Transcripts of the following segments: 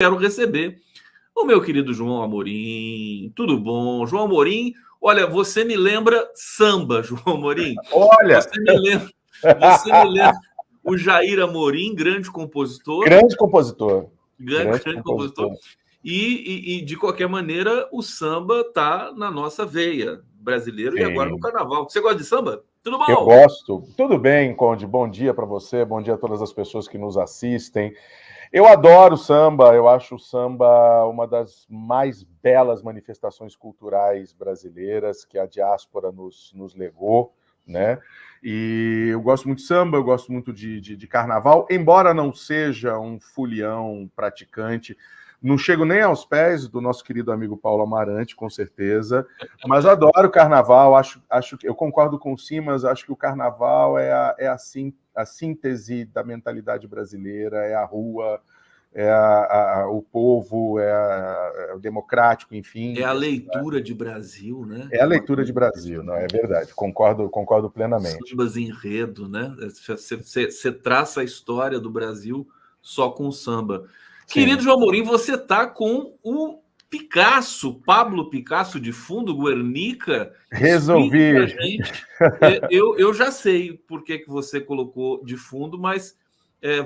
quero receber o meu querido João Amorim. Tudo bom? João Amorim, olha, você me lembra samba, João Amorim. Olha! Você me lembra o Jair Amorim, grande compositor. Grande compositor. Grande compositor. E, de qualquer maneira, o samba está na nossa veia, brasileiro. Sim. E agora no carnaval. Você gosta de samba? Tudo bom? Eu gosto. Tudo bem, Conde. Bom dia para você, bom dia a todas as pessoas que nos assistem. Eu adoro samba, eu acho o samba uma das mais belas manifestações culturais brasileiras que a diáspora nos legou, né? E eu gosto muito de samba, eu gosto muito de carnaval, embora não seja um folião praticante, não chego nem aos pés do nosso querido amigo Paulo Amarante, com certeza, mas adoro carnaval, acho eu concordo com o Simas, acho que o carnaval é a síntese da mentalidade brasileira, é a rua, é o povo, é o democrático, enfim. É a leitura de Brasil, né? É a leitura de Brasil, não é verdade, concordo plenamente. Sambas enredo, né? Você traça a história do Brasil só com o samba. Sim. Querido João Amorim, você está com o Picasso, Pablo Picasso de fundo, Guernica. Resolvi. Gente. Eu já sei por que você colocou de fundo, mas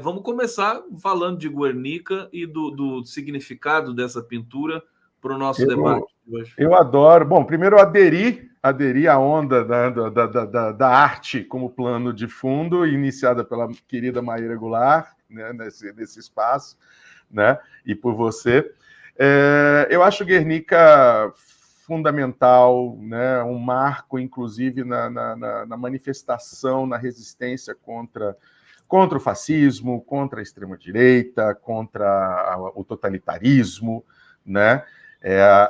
vamos começar falando de Guernica e do significado dessa pintura para o nosso debate de hoje. Eu adoro. Bom, primeiro eu aderi à onda da arte como plano de fundo, iniciada pela querida Maíra Goulart, né, nesse espaço, né, e por você. Eu acho Guernica fundamental, né, um marco, inclusive, na manifestação, na resistência contra o fascismo, contra a extrema-direita, contra o totalitarismo, né?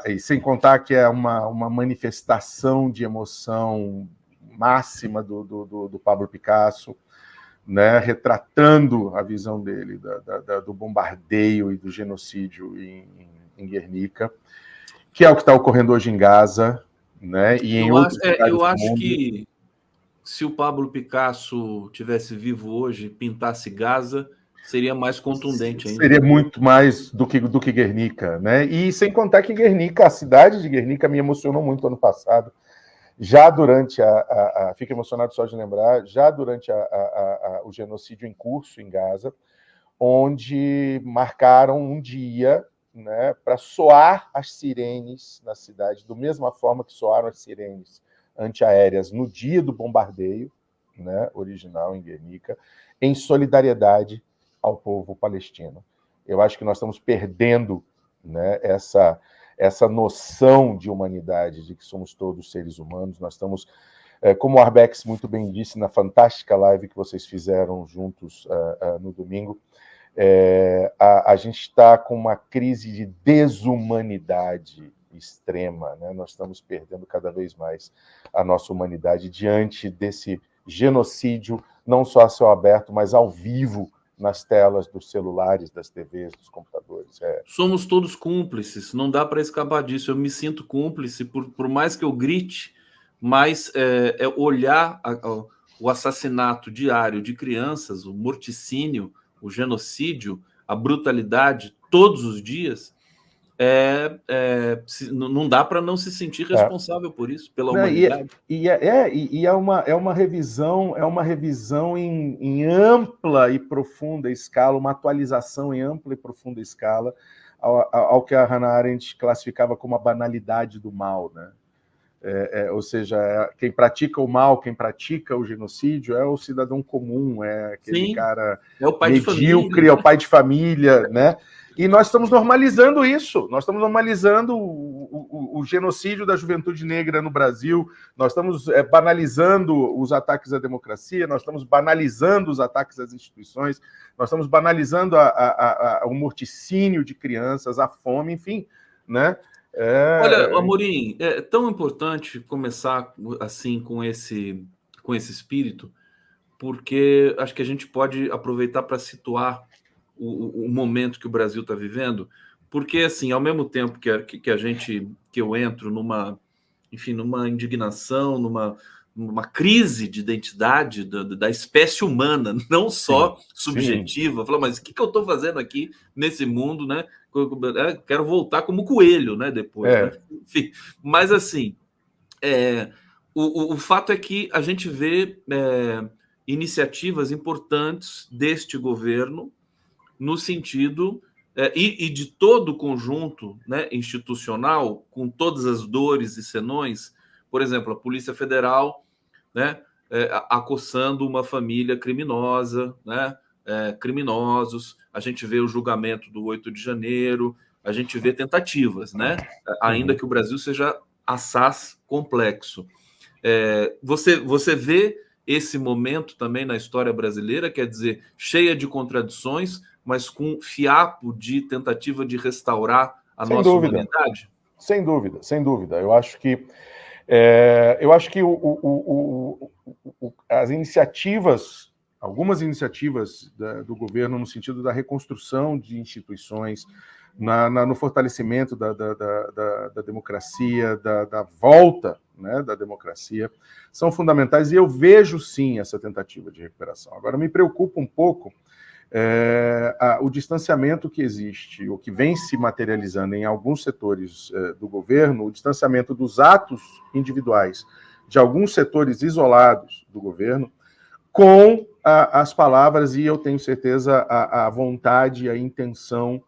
E sem contar que é uma manifestação de emoção máxima do Pablo Picasso, né? Retratando a visão dele do bombardeio e do genocídio em Guernica, que é o que está ocorrendo hoje em Gaza, né? E em outros lugares eu acho que se o Pablo Picasso tivesse vivo hoje, pintasse Gaza, seria mais contundente ainda. Seria muito mais do que Guernica, né? E sem contar que Guernica, a cidade de Guernica, me emocionou muito ano passado, já durante fico emocionado só de lembrar, já durante o genocídio em curso em Gaza, onde marcaram um dia, né, para soar as sirenes na cidade, da mesma forma que soaram as sirenes antiaéreas no dia do bombardeio, né, original em Guernica, em solidariedade ao povo palestino. Eu acho que nós estamos perdendo, né, essa noção de humanidade, de que somos todos seres humanos. Nós estamos, como o Arbex muito bem disse na fantástica live que vocês fizeram juntos no domingo, a gente está com uma crise de desumanidade extrema, né? Nós estamos perdendo cada vez mais a nossa humanidade diante desse genocídio, não só a céu aberto, mas ao vivo, nas telas dos celulares, das TVs, dos computadores. Somos todos cúmplices, não dá para escapar disso. Eu me sinto cúmplice, por mais que eu grite, mas olhar o assassinato diário de crianças, o morticínio, o genocídio, a brutalidade, todos os dias, não dá para não se sentir responsável por isso, pela humanidade. É uma revisão em ampla e profunda escala, uma atualização em ampla e profunda escala ao que a Hannah Arendt classificava como a banalidade do mal, né? Ou seja, quem pratica o mal, quem pratica o genocídio é o cidadão comum, é aquele Sim, cara o pai medíocre, é o pai de família, né? E nós estamos normalizando isso, nós estamos normalizando o genocídio da juventude negra no Brasil, nós estamos banalizando os ataques à democracia, nós estamos banalizando os ataques às instituições, nós estamos banalizando o morticínio de crianças, a fome, enfim, né? Olha, Amorim, é tão importante começar assim com esse espírito, porque acho que a gente pode aproveitar para situar o momento que o Brasil está vivendo, porque assim, ao mesmo tempo que eu entro numa indignação, numa crise de identidade da espécie humana, não só subjetiva, falar, mas o que eu estou fazendo aqui nesse mundo, né? quero voltar como coelho, né? Depois, né? Enfim, mas assim, o fato é que a gente vê iniciativas importantes deste governo no sentido e de todo o conjunto, né, institucional, com todas as dores e senões. Por exemplo, a Polícia Federal, né, acossando uma família criminosa, né, criminosos. A gente vê o julgamento do 8 de janeiro, a gente vê tentativas, né, ainda que o Brasil seja assaz complexo. Você vê esse momento também na história brasileira, quer dizer, cheia de contradições, mas com fiapo de tentativa de restaurar a nossa humanidade? Sem dúvida, sem dúvida. Eu acho que as iniciativas, algumas iniciativas do governo no sentido da reconstrução de instituições, no fortalecimento da democracia, da volta, né, da democracia, são fundamentais, e eu vejo sim essa tentativa de recuperação. Agora, me preocupa um pouco o distanciamento que existe, o que vem se materializando em alguns setores do governo, o distanciamento dos atos individuais de alguns setores isolados do governo com as palavras, e eu tenho certeza a vontade, a intenção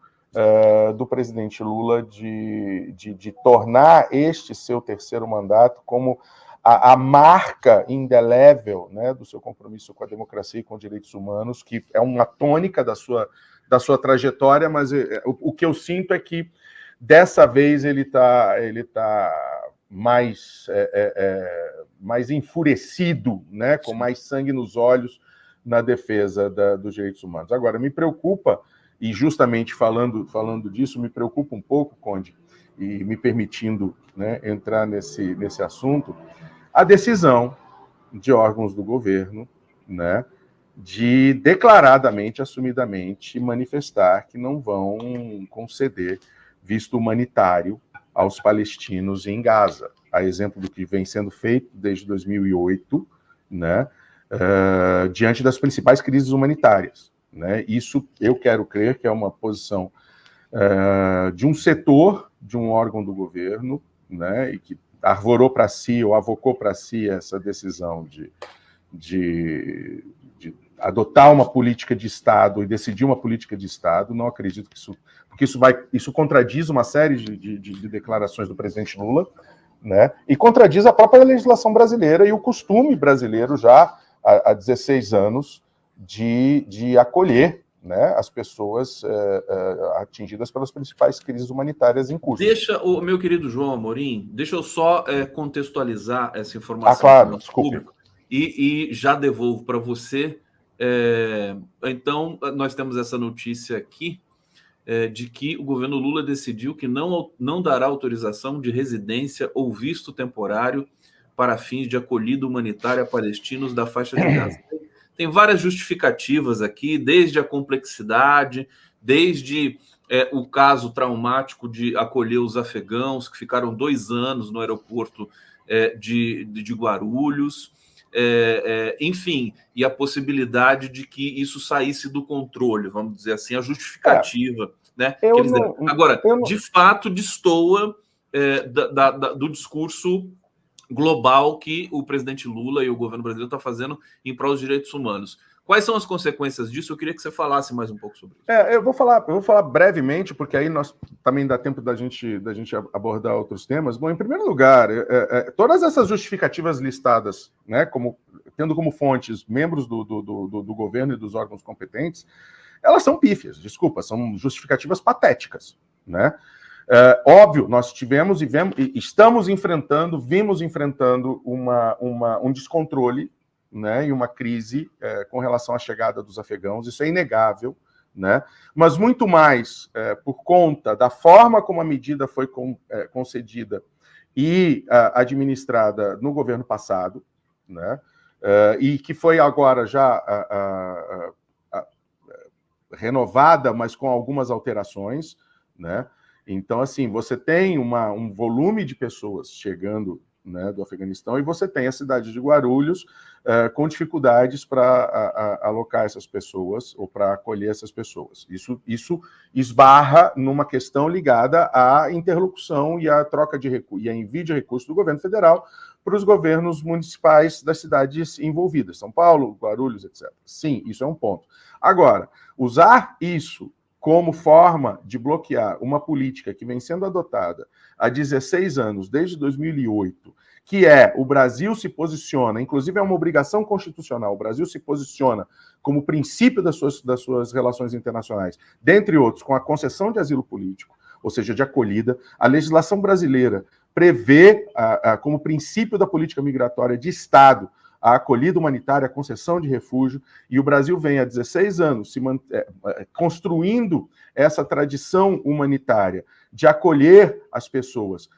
do presidente Lula de tornar este seu terceiro mandato como a marca indelével, né, do seu compromisso com a democracia e com os direitos humanos, que é uma tônica da sua trajetória, mas o que eu sinto é que dessa vez ele tá mais enfurecido, né, com mais sangue nos olhos na defesa dos direitos humanos. Agora, me preocupa, e justamente falando disso, me preocupa um pouco, Conde, e me permitindo, né, entrar nesse assunto, a decisão de órgãos do governo, né, de declaradamente, assumidamente, manifestar que não vão conceder visto humanitário aos palestinos em Gaza. A exemplo do que vem sendo feito desde 2008, né, diante das principais crises humanitárias. Né? Isso, eu quero crer que é uma posição de um setor, de um órgão do governo, né, e que arvorou para si ou avocou para si essa decisão de adotar uma política de Estado e decidir uma política de Estado. Não acredito que isso, porque isso contradiz uma série de declarações do presidente Lula, né, e contradiz a própria legislação brasileira e o costume brasileiro já há 16 anos de acolher, né, as pessoas atingidas pelas principais crises humanitárias em curso. Deixa o meu querido João Amorim, deixa eu só contextualizar essa informação para o nosso público e já devolvo para você. Então, nós temos essa notícia aqui de que o governo Lula decidiu que não dará autorização de residência ou visto temporário para fins de acolhida humanitária a palestinos da faixa de Gaza. Tem várias justificativas aqui, desde a complexidade, desde o caso traumático de acolher os afegãos, que ficaram 2 anos no aeroporto de Guarulhos, enfim, e a possibilidade de que isso saísse do controle, vamos dizer assim, a justificativa. Né? Agora, de fato, destoa do discurso global que o presidente Lula e o governo brasileiro estão fazendo em prol dos direitos humanos. Quais são as consequências disso? Eu queria que você falasse mais um pouco sobre isso. Eu vou falar brevemente, porque aí nós também dá tempo da gente abordar outros temas. Bom, em primeiro lugar, todas essas justificativas listadas, né, tendo como fontes membros do governo e dos órgãos competentes, elas são pífias, desculpa, são justificativas patéticas, né? Óbvio, nós tivemos e estamos enfrentando, vimos enfrentando um descontrole, né, e uma crise com relação à chegada dos afegãos, isso é inegável, né? Mas muito mais por conta da forma como a medida foi concedida e administrada no governo passado, né? E que foi agora já renovada, mas com algumas alterações, né? Então, assim, você tem um volume de pessoas chegando né, do Afeganistão, e você tem a cidade de Guarulhos com dificuldades para alocar essas pessoas ou para acolher essas pessoas. Isso esbarra numa questão ligada à interlocução e à troca de recursos, e a envio de recursos do governo federal para os governos municipais das cidades envolvidas, São Paulo, Guarulhos, etc. Sim, isso é um ponto. Agora, usar isso como forma de bloquear uma política que vem sendo adotada há 16 anos, desde 2008, que é o Brasil se posiciona, inclusive é uma obrigação constitucional, o Brasil se posiciona como princípio das suas relações internacionais, dentre outros, com a concessão de asilo político, ou seja, de acolhida. A legislação brasileira prevê, como princípio da política migratória de Estado, a acolhida humanitária, a concessão de refúgio, e o Brasil vem há 16 anos construindo essa tradição humanitária de acolher as pessoas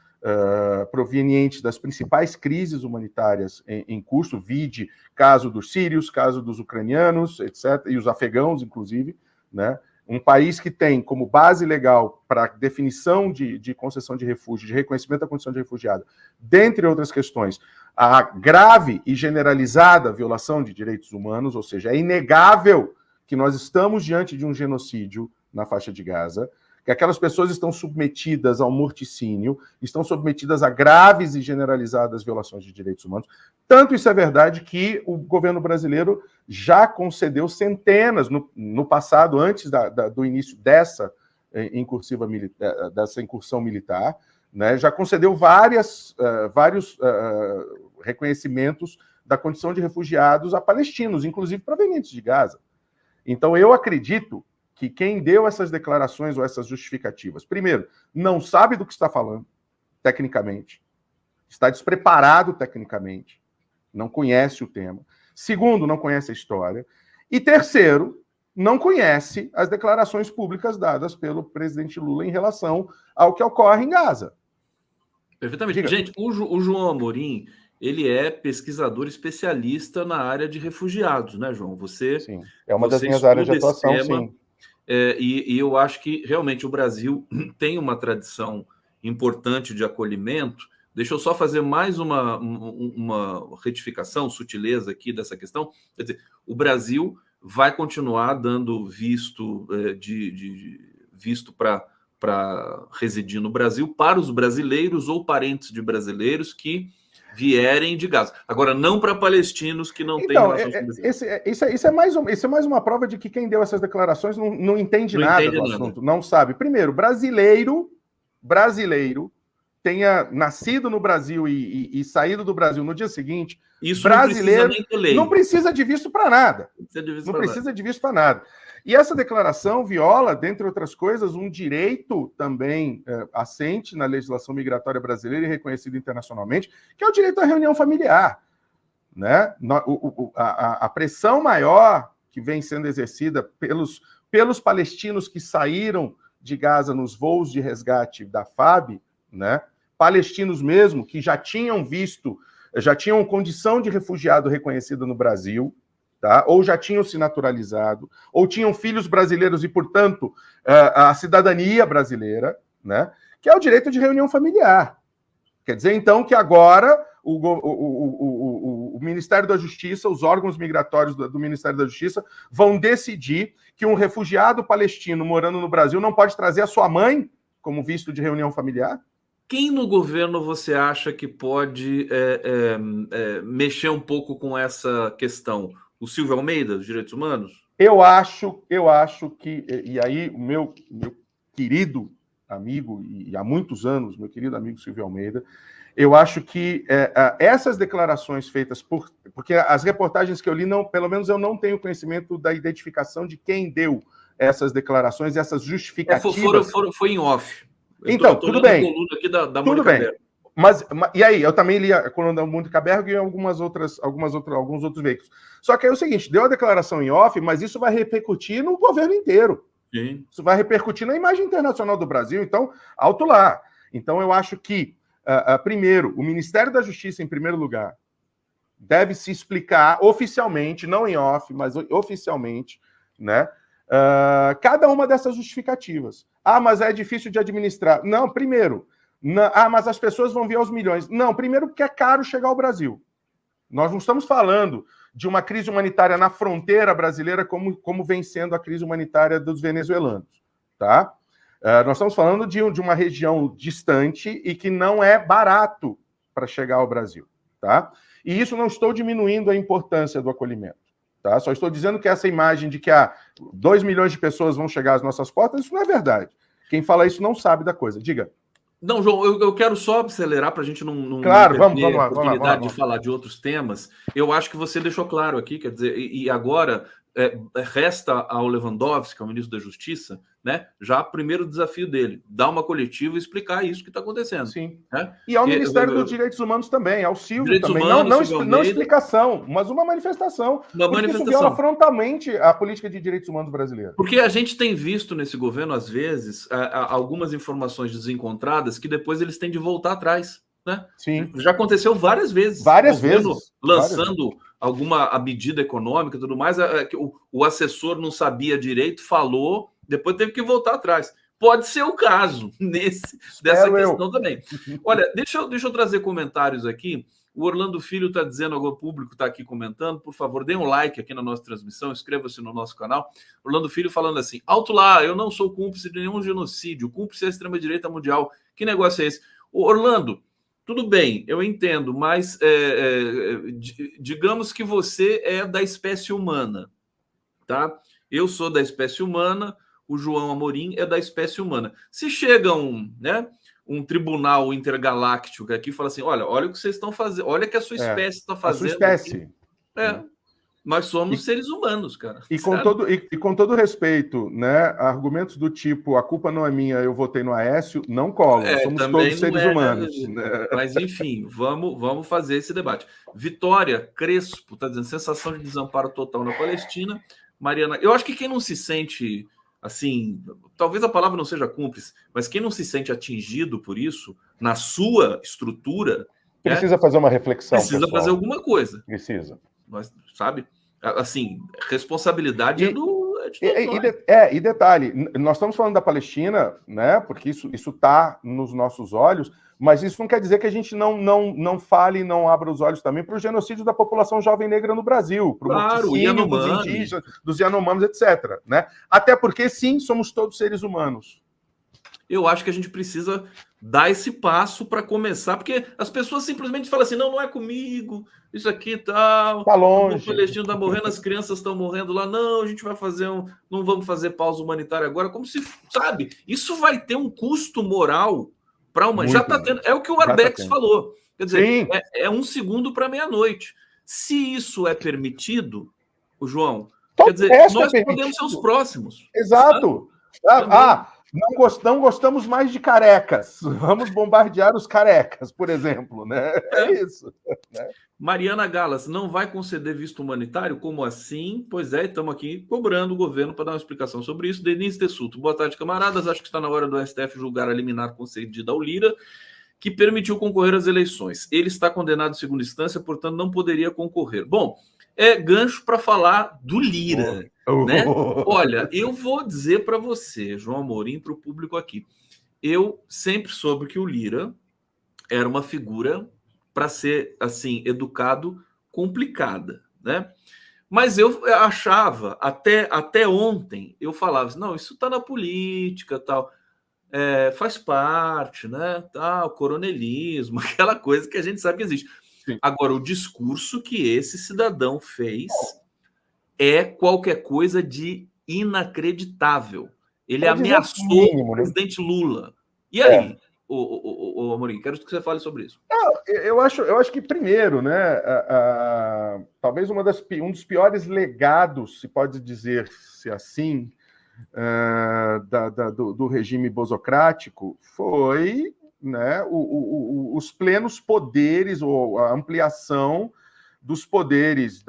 provenientes das principais crises humanitárias em curso, vide caso dos sírios, caso dos ucranianos, etc., e os afegãos, inclusive, né? Um país que tem como base legal para definição de concessão de refúgio, de reconhecimento da condição de refugiado, dentre outras questões, a grave e generalizada violação de direitos humanos, ou seja, é inegável que nós estamos diante de um genocídio na faixa de Gaza, que aquelas pessoas estão submetidas ao morticínio, estão submetidas a graves e generalizadas violações de direitos humanos. Tanto isso é verdade que o governo brasileiro já concedeu centenas, no passado, antes do início dessa incursão militar, né, já concedeu vários reconhecimentos da condição de refugiados a palestinos, inclusive provenientes de Gaza. Então, eu acredito que quem deu essas declarações ou essas justificativas, primeiro, não sabe do que está falando, tecnicamente, está despreparado tecnicamente, não conhece o tema. Segundo, não conhece a história. E terceiro, não conhece as declarações públicas dadas pelo presidente Lula em relação ao que ocorre em Gaza. Perfeitamente. Diga. Gente, o João Amorim, ele é pesquisador especialista na área de refugiados, né, João? Sim, é uma das minhas áreas de atuação, tema, sim. E eu acho que realmente o Brasil tem uma tradição importante de acolhimento. Deixa eu só fazer mais uma retificação, sutileza aqui dessa questão. Quer dizer, o Brasil vai continuar dando visto visto para residir no Brasil para os brasileiros ou parentes de brasileiros que vierem de Gaza. Agora, não para palestinos que não têm relação com o Brasil. Isso é mais uma prova de que quem deu essas declarações não entende nada do assunto, não sabe. Primeiro, brasileiro tenha nascido no Brasil e saído do Brasil no dia seguinte, isso brasileiro não precisa de visto para nada. Não precisa de visto para nada. E essa declaração viola, dentre outras coisas, um direito também assente na legislação migratória brasileira e reconhecido internacionalmente, que é o direito à reunião familiar. Né? A pressão maior que vem sendo exercida pelos palestinos que saíram de Gaza nos voos de resgate da FAB, né? Palestinos mesmo que já tinham condição de refugiado reconhecida no Brasil, tá? Ou já tinham se naturalizado, ou tinham filhos brasileiros e, portanto, a cidadania brasileira, né? Que é o direito de reunião familiar. Quer dizer, então, que agora o Ministério da Justiça, os órgãos migratórios do Ministério da Justiça vão decidir que um refugiado palestino morando no Brasil não pode trazer a sua mãe como visto de reunião familiar? Quem no governo você acha que pode mexer um pouco com essa questão? O Silvio Almeida, dos Direitos Humanos? Eu acho que... E aí, o meu querido amigo, e há muitos anos, meu querido amigo Silvio Almeida, eu acho que essas declarações feitas porque as reportagens que eu li, pelo menos eu não tenho conhecimento da identificação de quem deu essas declarações, essas justificativas. Foi em off. Então, tudo bem. Aqui da tudo bem. Berg. Mas, e aí, eu também li a coluna da Mônica Berg e alguns outros veículos. Só que é o seguinte, deu a declaração em off, mas isso vai repercutir no governo inteiro. Sim. Isso vai repercutir na imagem internacional do Brasil, então, alto lá. Então, eu acho que, primeiro, o Ministério da Justiça, em primeiro lugar, deve se explicar oficialmente, não em off, mas oficialmente, né? Cada uma dessas justificativas. Ah, mas é difícil de administrar. Não, primeiro, Mas as pessoas vão vir aos milhões. Não, primeiro porque é caro chegar ao Brasil. Nós não estamos falando de uma crise humanitária na fronteira brasileira como vem sendo a crise humanitária dos venezuelanos, tá? Nós estamos falando de uma região distante e que não é barato para chegar ao Brasil, tá? E isso não estou diminuindo a importância do acolhimento, tá? Só estou dizendo que essa imagem de que 2 milhões de pessoas vão chegar às nossas portas, isso não é verdade. Quem fala isso não sabe da coisa. Diga. Não, João, eu quero só acelerar para a gente não claro, perder vamos lá, a oportunidade de falar de outros temas. Eu acho que você deixou claro aqui, quer dizer, e agora resta ao Lewandowski, ao ministro da Justiça, né, já o primeiro desafio dele, dar uma coletiva e explicar isso que está acontecendo. Sim. Né? E ao Ministério dos Direitos Humanos também, ao Silvio também. Humanos, não explicação, mas uma manifestação. Isso viola frontalmente a política de direitos humanos brasileira. Porque a gente tem visto nesse governo, às vezes, algumas informações desencontradas que depois eles têm de voltar atrás. Né? Sim. Já aconteceu várias vezes. Várias vezes. Lançando alguma medida econômica e tudo mais, o assessor não sabia direito, falou, depois teve que voltar atrás. Pode ser o caso dessa questão também. Olha, deixa eu trazer comentários aqui. O Orlando Filho está dizendo, o público está aqui comentando, por favor, dê um like aqui na nossa transmissão, inscreva-se no nosso canal. Orlando Filho falando assim, alto lá, eu não sou cúmplice de nenhum genocídio, cúmplice é a extrema-direita mundial. Que negócio é esse? Orlando, tudo bem, eu entendo, mas digamos que você é da espécie humana, tá? Eu sou da espécie humana, o João Amorim é da espécie humana. Se chega um tribunal intergaláctico aqui e fala assim, olha o que vocês estão fazendo, olha o que a sua espécie está fazendo. A sua espécie. Nós somos seres humanos, cara. E com todo respeito, né? Argumentos do tipo, a culpa não é minha, eu votei no Aécio, não colam. Somos todos seres humanos. Né? Mas, enfim, vamos fazer esse debate. Vitória Crespo está dizendo, sensação de desamparo total na Palestina. Mariana, eu acho que quem não se sente, assim, talvez a palavra não seja cúmplice, mas quem não se sente atingido por isso, na sua estrutura... Precisa fazer uma reflexão, precisa fazer alguma coisa. Precisa. Mas, sabe? Assim, responsabilidade é de todos e detalhe, nós estamos falando da Palestina, né? Porque isso está nos nossos olhos, mas isso não quer dizer que a gente não fale e não abra os olhos também para o genocídio da população jovem negra no Brasil, para o morticínio dos indígenas, dos Yanomamis, etc. Né? Até porque, sim, somos todos seres humanos. Eu acho que a gente precisa dar esse passo para começar, porque as pessoas simplesmente falam assim, não é comigo, isso aqui e tal. Tá longe. O palestino está morrendo, as crianças estão morrendo lá. Não, a gente vai fazer não vamos fazer pausa humanitária agora, como se, sabe? Isso vai ter um custo moral para uma. Já está tendo. É o que o Arbex falou. Quer dizer, é 1 segundo para meia-noite. Se isso é permitido, o João, quer dizer, nós podemos ser os próximos. Exato. Não gostamos mais de carecas. Vamos bombardear os carecas, por exemplo, né? É isso. Né? Mariana Galas, não vai conceder visto humanitário? Como assim? Pois é, estamos aqui cobrando o governo para dar uma explicação sobre isso. Denise Tessuto, boa tarde, camaradas. Acho que está na hora do STF julgar a liminar concedida ao Lira, que permitiu concorrer às eleições. Ele está condenado em segunda instância, portanto, não poderia concorrer. Bom, gancho para falar do Lira. Né? Olha, eu vou dizer para você, João Amorim, para o público aqui, eu sempre soube que o Lira era uma figura para ser, assim, educado, complicada, né? Mas eu achava, até ontem, eu falava assim, não, isso está na política, tal, faz parte, né? Tal, coronelismo, aquela coisa que a gente sabe que existe. Sim. Agora, o discurso que esse cidadão fez é qualquer coisa de inacreditável. Ele ameaçou o presidente Lula. E aí, o Amorim, quero que você fale sobre isso. Eu acho que, primeiro, né, talvez um dos piores legados, se pode dizer-se assim, do regime bosocrático foi, né, os plenos poderes, ou a ampliação dos poderes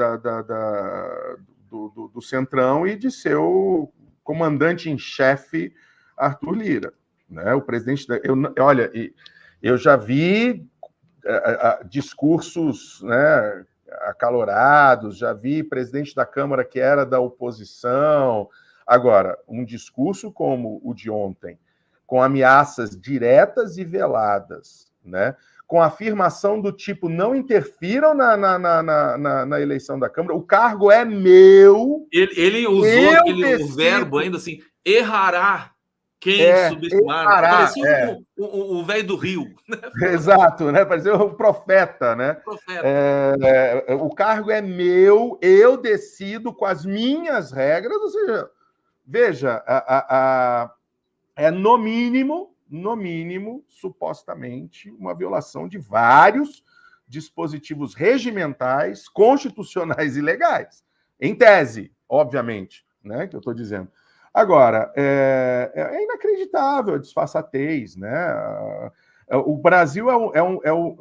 do Centrão e de seu comandante em chefe, Arthur Lira. Né? O presidente... Olha, eu já vi discursos, né, acalorados, já vi presidente da Câmara que era da oposição. Agora, um discurso como o de ontem, com ameaças diretas e veladas, né? Com afirmação do tipo, não interfiram na eleição da Câmara, o cargo é meu. Ele usou o verbo ainda assim, errará quem subestimar. Parecia o velho do Rio. Né? Exato, né? Parecia o profeta, né? Profeta. O cargo é meu, eu decido com as minhas regras, ou seja, veja, é no mínimo, supostamente, uma violação de vários dispositivos regimentais, constitucionais e legais. Em tese, obviamente, né? Que eu estou dizendo. Agora, é inacreditável a disfarçatez, né? O Brasil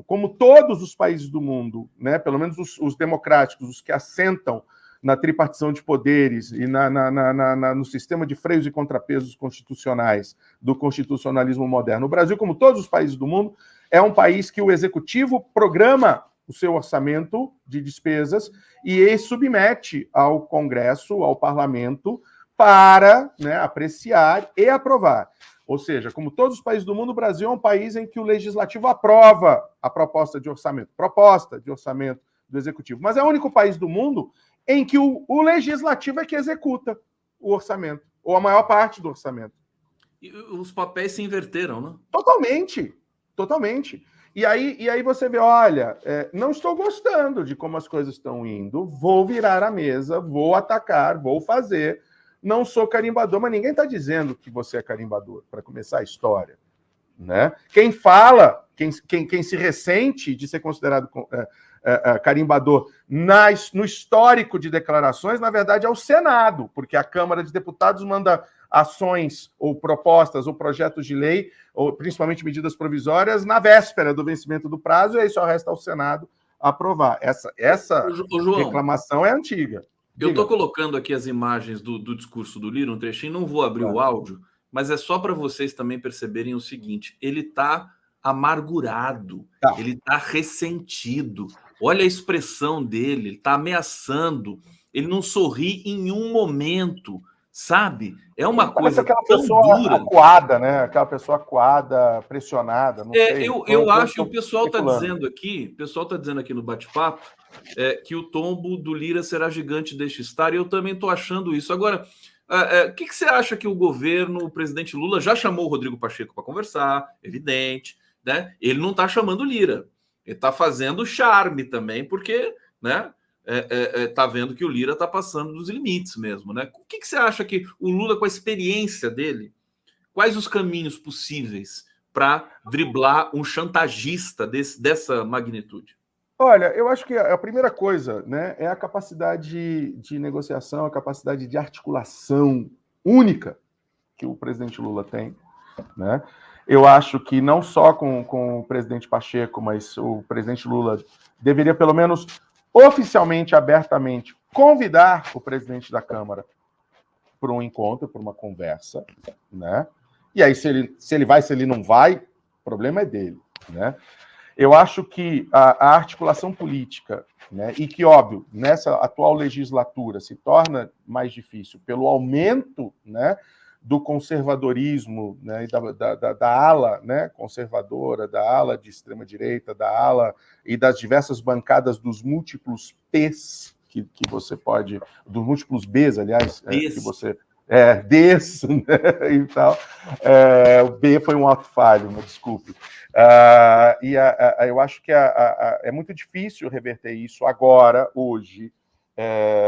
como todos os países do mundo, né? Pelo menos os democráticos, os que assentam na tripartição de poderes e no sistema de freios e contrapesos constitucionais do constitucionalismo moderno. O Brasil, como todos os países do mundo, é um país que o executivo programa o seu orçamento de despesas e submete ao Congresso, ao parlamento, para, né, apreciar e aprovar. Ou seja, como todos os países do mundo, o Brasil é um país em que o legislativo aprova a proposta de orçamento do executivo. Mas é o único país do mundo em que o legislativo é que executa o orçamento, ou a maior parte do orçamento. E os papéis se inverteram, né? Totalmente. E aí você vê, olha, não estou gostando de como as coisas estão indo, vou virar a mesa, vou atacar, vou fazer. Não sou carimbador, mas ninguém está dizendo que você é carimbador, para começar a história. Né? Quem fala, quem se ressente de ser considerado carimbador no histórico de declarações, na verdade, é o Senado, porque a Câmara de Deputados manda ações ou propostas ou projetos de lei, ou principalmente medidas provisórias, na véspera do vencimento do prazo, e aí só resta ao Senado aprovar. Essa reclamação é antiga. Eu estou colocando aqui as imagens do discurso do Lira, um trechinho, não vou abrir o áudio, mas é só para vocês também perceberem o seguinte: ele está amargurado, ele está ressentido. Olha a expressão dele, ele está ameaçando, ele não sorri em um momento, sabe? É uma coisa aquela tão pessoa dura. Acuada, né? Aquela pessoa acuada, pressionada, não sei. Eu acho que o pessoal está dizendo aqui no bate-papo que o tombo do Lira será gigante, deixe estar, e eu também estou achando isso. Agora, o que você acha que o governo, o presidente Lula, já chamou o Rodrigo Pacheco para conversar, evidente, né? Ele não está chamando o Lira, ele está fazendo charme também, porque, né? Tá vendo que o Lira está passando dos limites mesmo, né? O que você acha que o Lula, com a experiência dele, quais os caminhos possíveis para driblar um chantagista dessa magnitude? Olha, eu acho que a primeira coisa, né, é a capacidade de negociação, a capacidade de articulação única que o presidente Lula tem, né? Eu acho que não só com o presidente Pacheco, mas o presidente Lula deveria, pelo menos oficialmente, abertamente, convidar o presidente da Câmara para um encontro, para uma conversa, né? E aí, se ele vai, se ele não vai, o problema é dele, né? Eu acho que a articulação política, né, e que, óbvio, nessa atual legislatura se torna mais difícil pelo aumento, né, do conservadorismo, né, e da ala, né, conservadora, da ala de extrema-direita, da ala e das diversas bancadas dos múltiplos P's que você pode... dos múltiplos B's, aliás, que você... desse, né, e tal. O B foi um ato falho, me desculpe. Eu acho que é muito difícil reverter isso agora, hoje,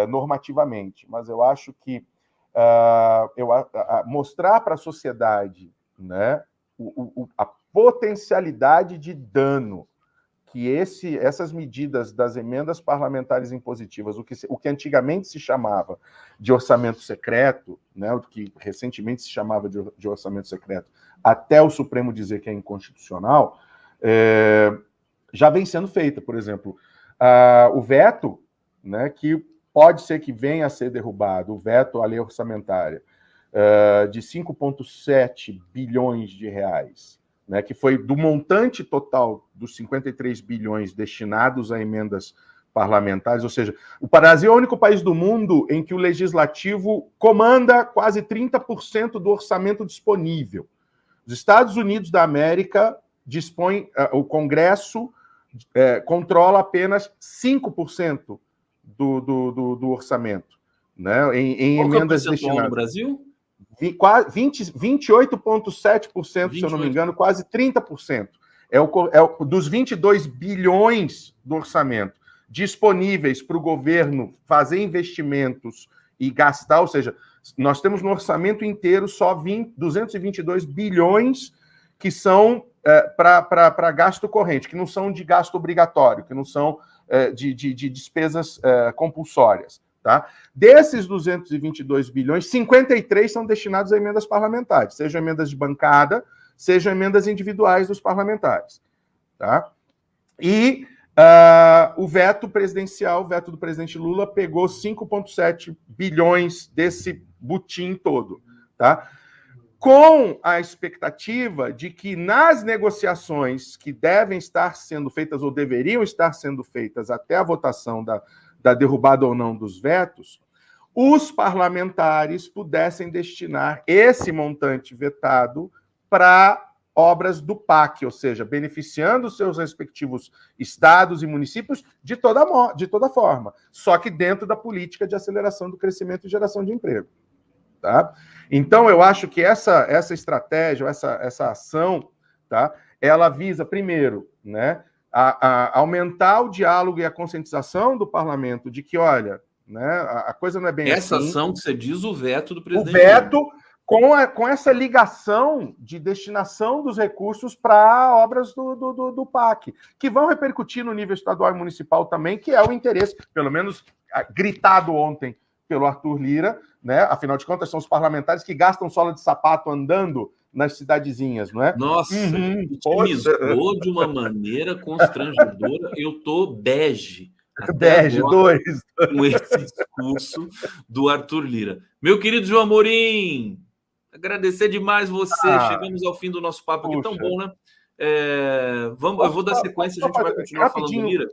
normativamente, mas eu acho que mostrar para a sociedade, né, a potencialidade de dano que essas medidas das emendas parlamentares impositivas, o que antigamente se chamava de orçamento secreto, né, o que recentemente se chamava de orçamento secreto, até o Supremo dizer que é inconstitucional, já vem sendo feita. Por exemplo, o veto, né, que pode ser que venha a ser derrubado, o veto à lei orçamentária, de 5,7 bilhões de reais, né, que foi do montante total dos 53 bilhões destinados a emendas parlamentares, ou seja, o Brasil é o único país do mundo em que o legislativo comanda quase 30% do orçamento disponível. Os Estados Unidos da América dispõe, o Congresso controla apenas 5% do orçamento, né, em emendas destinadas. No Brasil? 28,7%, se eu não me engano, quase 30%. Dos 22 bilhões do orçamento disponíveis para o governo fazer investimentos e gastar, ou seja, nós temos no orçamento inteiro só 222 bilhões que são para gasto corrente, que não são de gasto obrigatório, que não são de despesas compulsórias. Tá? Desses 222 bilhões, 53 são destinados a emendas parlamentares, sejam emendas de bancada, sejam emendas individuais dos parlamentares. Tá? E o veto presidencial, o veto do presidente Lula, pegou 5,7 bilhões desse butim todo. Tá? Com a expectativa de que nas negociações que devem estar sendo feitas ou deveriam estar sendo feitas até a votação da derrubada ou não dos vetos, os parlamentares pudessem destinar esse montante vetado para obras do PAC, ou seja, beneficiando seus respectivos estados e municípios de toda forma, só que dentro da política de aceleração do crescimento e geração de emprego. Tá? Então, eu acho que essa estratégia, essa ação, tá, ela visa, primeiro, né, a aumentar o diálogo e a conscientização do parlamento de que, olha, né, a coisa não é bem essa assim. Essa ação que você diz, o veto do presidente. O veto com essa ligação de destinação dos recursos para obras do PAC, que vão repercutir no nível estadual e municipal também, que é o interesse, pelo menos gritado ontem pelo Arthur Lira, né? Afinal de contas, são os parlamentares que gastam sola de sapato andando nas cidadezinhas, não é? Nossa, otimizou de uma maneira constrangedora. Eu tô bege. Bege, dois. Com esse discurso do Arthur Lira. Meu querido João Amorim, agradecer demais você. Chegamos ao fim do nosso papo aqui, tão bom, né? Eu vou dar sequência, a gente vai continuar falando do Lira.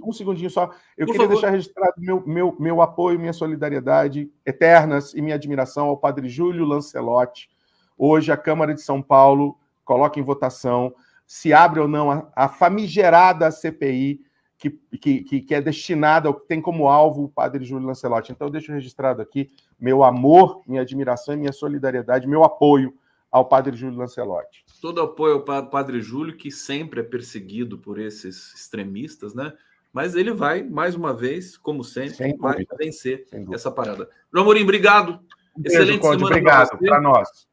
Um segundinho só. Eu queria deixar registrado meu apoio, minha solidariedade eternas e minha admiração ao padre Júlio Lancelotti. Hoje, a Câmara de São Paulo coloca em votação se abre ou não a famigerada CPI que é destinada, que tem como alvo o padre Júlio Lancelotti. Então, eu deixo registrado aqui meu amor, minha admiração e minha solidariedade, meu apoio ao padre Júlio Lancelotti. Todo apoio ao padre Júlio, que sempre é perseguido por esses extremistas, né? Mas ele vai, mais uma vez, como sempre, vai vencer essa parada. João Amorim, obrigado. Excelente semana. Obrigado para nós.